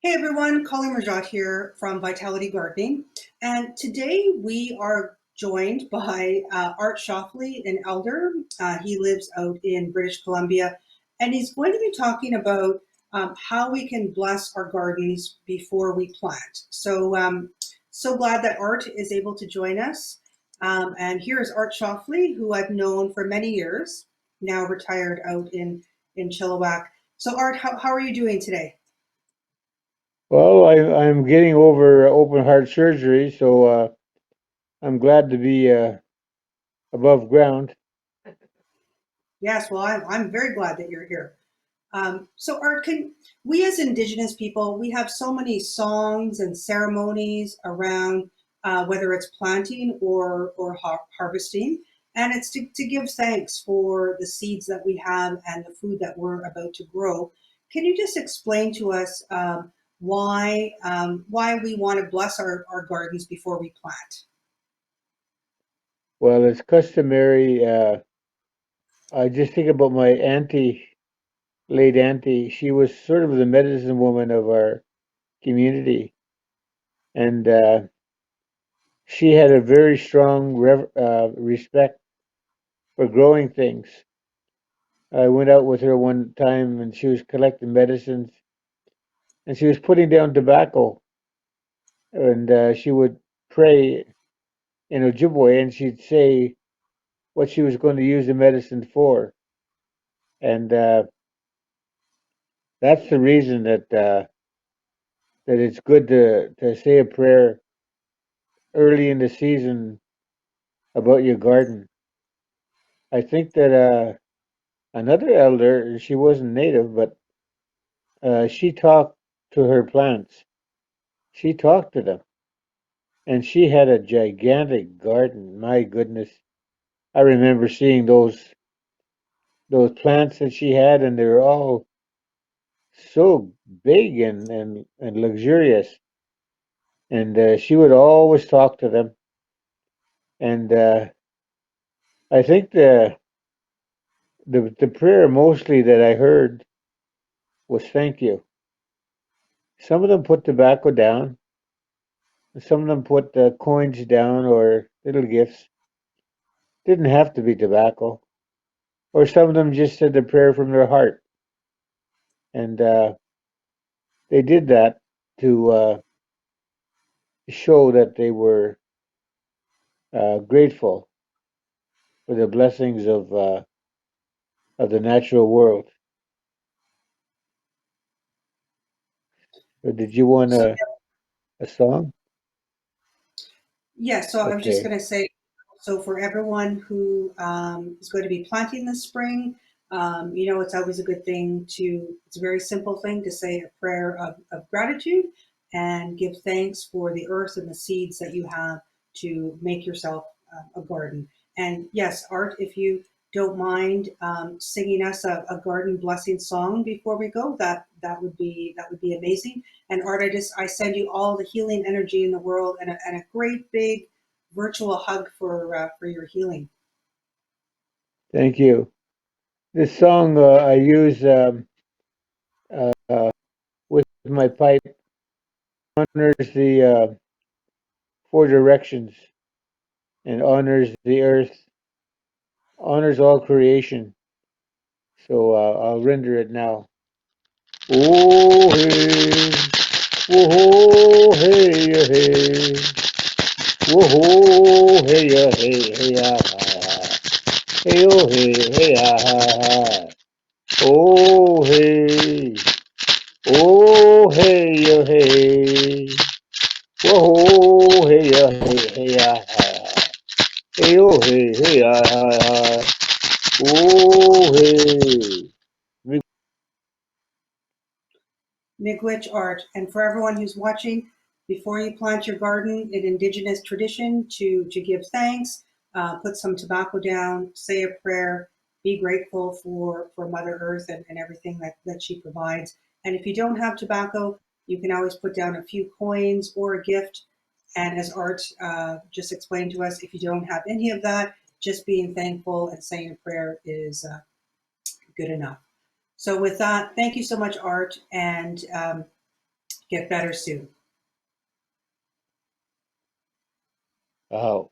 Hey everyone, Coleen Rajotte here from Vitality Gardening. And today we are joined by Art Shofley, an elder. He lives out in British Columbia, and he's going to be talking about how we can bless our gardens before we plant. So glad that Art is able to join us. And here's Art Shofley, who I've known for many years, now retired out in Chilliwack. So Art, how are you doing today? Well, I'm getting over open heart surgery, so I'm glad to be above ground. Yes, well, I'm very glad that you're here. So, Art, can we as Indigenous people, we have so many songs and ceremonies around whether it's planting or harvesting, and it's to give thanks for the seeds that we have and the food that we're about to grow. Can you just explain to us why we want to bless our gardens before we plant? Well, it's customary. I just think about my auntie, late auntie. She was sort of the medicine woman of our community, and she had a very strong respect for growing things. I went out with her one time, and she was collecting medicines, and she was putting down tobacco, and she would pray in Ojibwe, and she'd say what she was going to use the medicine for, and that's the reason that it's good to say a prayer early in the season about your garden. I think that another elder, she wasn't native, but she talked to her plants. She talked to them, and she had a gigantic garden. My goodness, I remember seeing those plants that she had, and they were all so big and luxurious. And she would always talk to them. And I think the prayer mostly that I heard was thank you. Some of them put tobacco down, and some of them put coins down or little gifts. Didn't have to be tobacco. Or some of them just said the prayer from their heart, and they did that to show that they were grateful for the blessings of the natural world. So did you want So, a song? yeah, so I was just Okay. going to say, so for everyone who is going to be planting this spring, it's always a good thing it's a very simple thing to say a prayer of gratitude and give thanks for the earth and the seeds that you have to make yourself a garden. And yes, Art, if you don't mind singing us a garden blessing song before we go, that would be amazing. And Art, I send you all the healing energy in the world and a great big virtual hug for your healing. Thank you. This song I use with my pipe honors the four directions and honors the earth, honors all creation. So I'll render it now. Oh hey, whoa hey ya, hey, whoa hey ya, hey hey ya, hey oh hey hey ya, oh hey, oh hey ya, hey, whoa hey ya, hey hey ya, hey oh hey hey ya, oh hey. Miigwech Art. And for everyone who's watching, before you plant your garden in Indigenous tradition, to give thanks, put some tobacco down, say a prayer, be grateful for Mother Earth and everything that she provides. And if you don't have tobacco, you can always put down a few coins or a gift. And as Art just explained to us, if you don't have any of that, just being thankful and saying a prayer is good enough. So with that, thank you so much, Art. And get better soon. Oh,